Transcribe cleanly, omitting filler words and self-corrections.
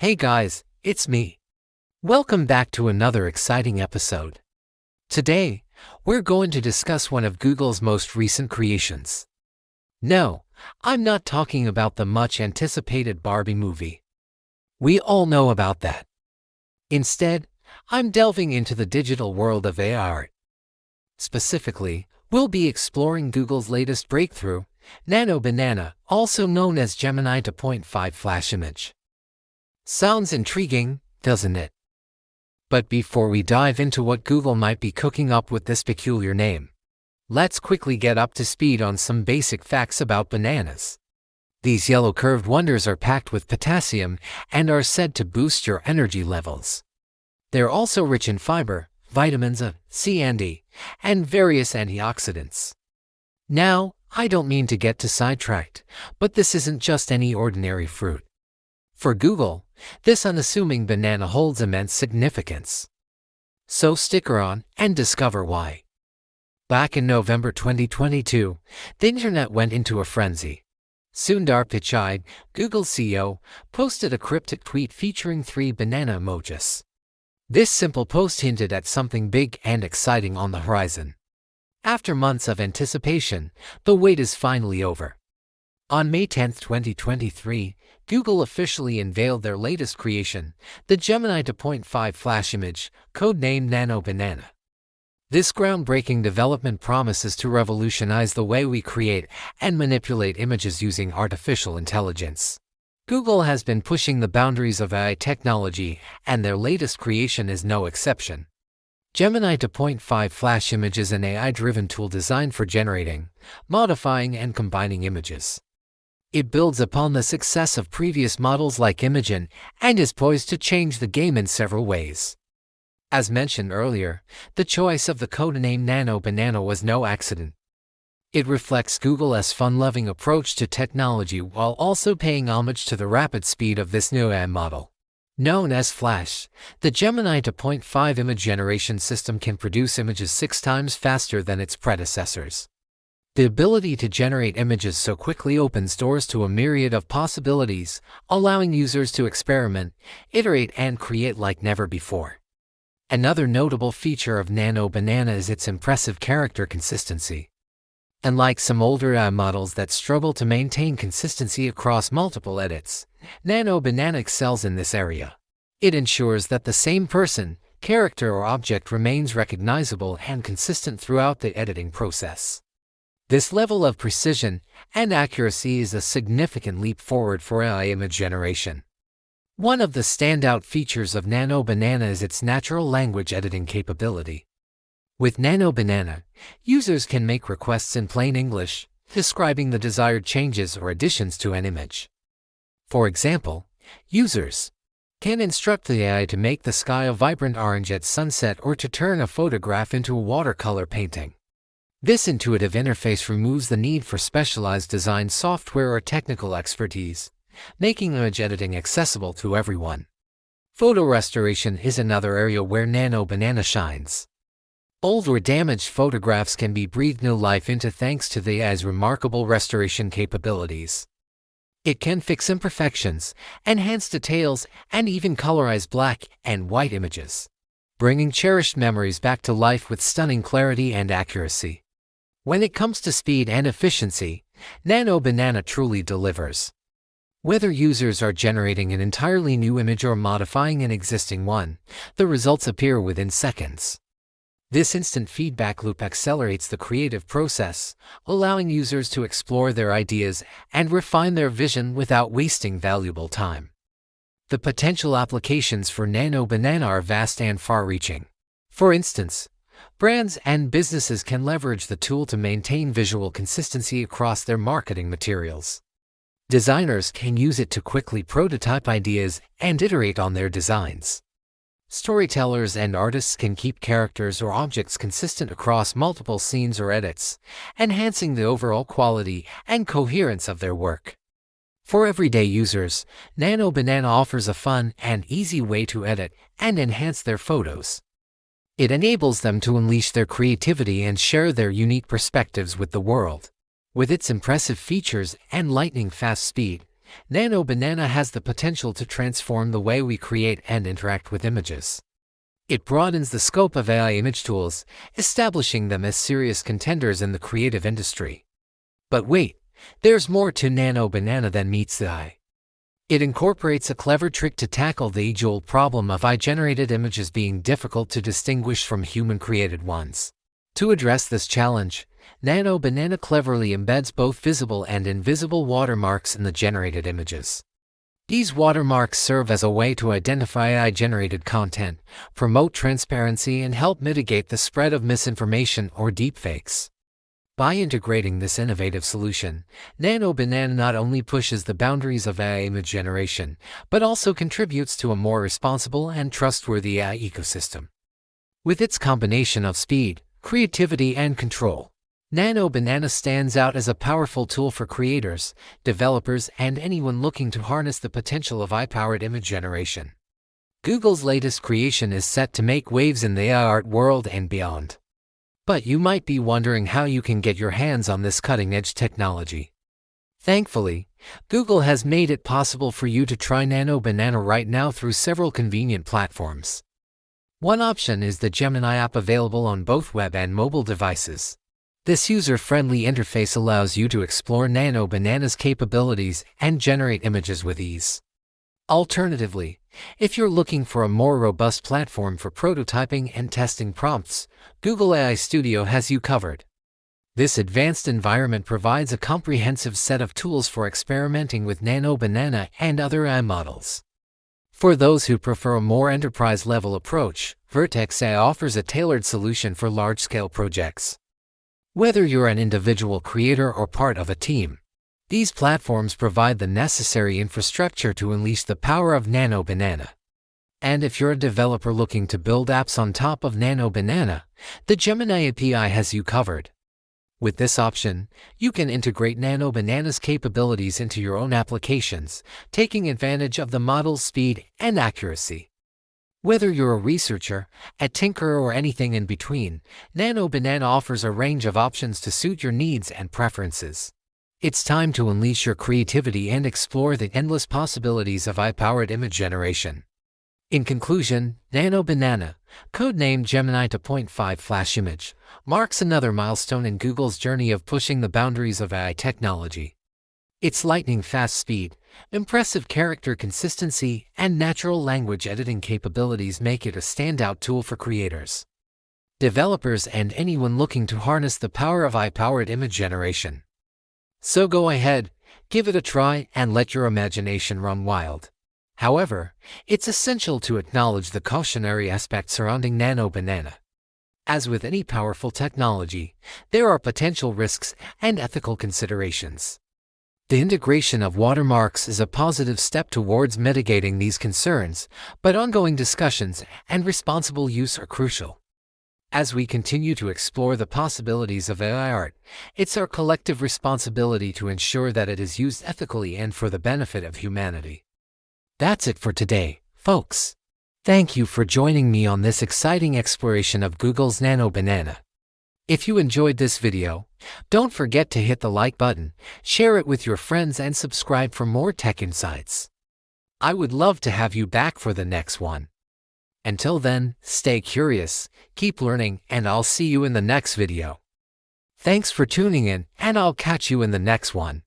Hey guys, it's me. Welcome back to another exciting episode. Today, we're going to discuss one of Google's most recent creations. No, I'm not talking about the much anticipated Barbie movie. We all know about that. Instead, I'm delving into the digital world of AI art. Specifically, we'll be exploring Google's latest breakthrough, Nano Banana, also known as Gemini 2.5 Flash Image. Sounds intriguing, doesn't it? But before we dive into what Google might be cooking up with this peculiar name, let's quickly get up to speed on some basic facts about bananas. These yellow curved wonders are packed with potassium and are said to boost your energy levels. They're also rich in fiber, vitamins C and E, and various antioxidants. Now, I don't mean to get too sidetracked, but this isn't just any ordinary fruit. For Google, this unassuming banana holds immense significance. So stick around and discover why. Back in November 2022, the internet went into a frenzy. Sundar Pichai, Google's CEO, posted a cryptic tweet featuring 3 banana emojis. This simple post hinted at something big and exciting on the horizon. After months of anticipation, the wait is finally over. On May 10, 2023, Google officially unveiled their latest creation, the Gemini 2.5 Flash Image, codenamed Nano Banana. This groundbreaking development promises to revolutionize the way we create and manipulate images using artificial intelligence. Google has been pushing the boundaries of AI technology, and their latest creation is no exception. Gemini 2.5 Flash Image is an AI-driven tool designed for generating, modifying, and combining images. It builds upon the success of previous models like Imagen and is poised to change the game in several ways. As mentioned earlier, the choice of the codename Nano Banana was no accident. It reflects Google's fun-loving approach to technology while also paying homage to the rapid speed of this new AI model. Known as Flash, the Gemini 2.5 image generation system can produce images 6 times faster than its predecessors. The ability to generate images so quickly opens doors to a myriad of possibilities, allowing users to experiment, iterate, and create like never before. Another notable feature of Nano Banana is its impressive character consistency. Unlike some older AI models that struggle to maintain consistency across multiple edits, Nano Banana excels in this area. It ensures that the same person, character, or object remains recognizable and consistent throughout the editing process. This level of precision and accuracy is a significant leap forward for AI image generation. One of the standout features of Nano Banana is its natural language editing capability. With Nano Banana, users can make requests in plain English, describing the desired changes or additions to an image. For example, users can instruct the AI to make the sky a vibrant orange at sunset or to turn a photograph into a watercolor painting. This intuitive interface removes the need for specialized design software or technical expertise, making image editing accessible to everyone. Photo restoration is another area where Nano Banana shines. Old or damaged photographs can be breathed new life into thanks to the AI's remarkable restoration capabilities. It can fix imperfections, enhance details, and even colorize black and white images, bringing cherished memories back to life with stunning clarity and accuracy. When it comes to speed and efficiency, Nano Banana truly delivers. Whether users are generating an entirely new image or modifying an existing one, the results appear within seconds. This instant feedback loop accelerates the creative process, allowing users to explore their ideas and refine their vision without wasting valuable time. The potential applications for Nano Banana are vast and far-reaching. For instance, brands and businesses can leverage the tool to maintain visual consistency across their marketing materials. Designers can use it to quickly prototype ideas and iterate on their designs. Storytellers and artists can keep characters or objects consistent across multiple scenes or edits, enhancing the overall quality and coherence of their work. For everyday users, Nano Banana offers a fun and easy way to edit and enhance their photos. It enables them to unleash their creativity and share their unique perspectives with the world. With its impressive features and lightning-fast speed, Nano Banana has the potential to transform the way we create and interact with images. It broadens the scope of AI image tools, establishing them as serious contenders in the creative industry. But wait, there's more to Nano Banana than meets the eye. It incorporates a clever trick to tackle the age-old problem of AI-generated images being difficult to distinguish from human-created ones. To address this challenge, Nano Banana cleverly embeds both visible and invisible watermarks in the generated images. These watermarks serve as a way to identify AI-generated content, promote transparency, and help mitigate the spread of misinformation or deepfakes. By integrating this innovative solution, Nano Banana not only pushes the boundaries of AI image generation, but also contributes to a more responsible and trustworthy AI ecosystem. With its combination of speed, creativity, and control, Nano Banana stands out as a powerful tool for creators, developers, and anyone looking to harness the potential of AI-powered image generation. Google's latest creation is set to make waves in the AI art world and beyond. But you might be wondering how you can get your hands on this cutting-edge technology. Thankfully, Google has made it possible for you to try Nano Banana right now through several convenient platforms. One option is the Gemini app, available on both web and mobile devices. This user-friendly interface allows you to explore Nano Banana's capabilities and generate images with ease. Alternatively, if you're looking for a more robust platform for prototyping and testing prompts, Google AI Studio has you covered. This advanced environment provides a comprehensive set of tools for experimenting with Nano Banana and other AI models. For those who prefer a more enterprise-level approach, Vertex AI offers a tailored solution for large-scale projects. Whether you're an individual creator or part of a team, these platforms provide the necessary infrastructure to unleash the power of Nano Banana. And if you're a developer looking to build apps on top of Nano Banana, the Gemini API has you covered. With this option, you can integrate Nano Banana's capabilities into your own applications, taking advantage of the model's speed and accuracy. Whether you're a researcher, a tinkerer, or anything in between, Nano Banana offers a range of options to suit your needs and preferences. It's time to unleash your creativity and explore the endless possibilities of AI-powered image generation. In conclusion, Nano Banana, codenamed Gemini 2.5 Flash Image, marks another milestone in Google's journey of pushing the boundaries of AI technology. Its lightning-fast speed, impressive character consistency, and natural language editing capabilities make it a standout tool for creators, developers, and anyone looking to harness the power of AI-powered image generation. So go ahead, give it a try, and let your imagination run wild. However, it's essential to acknowledge the cautionary aspect surrounding Nano Banana. As with any powerful technology, there are potential risks and ethical considerations. The integration of watermarks is a positive step towards mitigating these concerns, but ongoing discussions and responsible use are crucial. As we continue to explore the possibilities of AI art, it's our collective responsibility to ensure that it is used ethically and for the benefit of humanity. That's it for today, folks. Thank you for joining me on this exciting exploration of Google's Nano Banana. If you enjoyed this video, don't forget to hit the like button, share it with your friends, and subscribe for more tech insights. I would love to have you back for the next one. Until then, stay curious, keep learning, and I'll see you in the next video. Thanks for tuning in, and I'll catch you in the next one.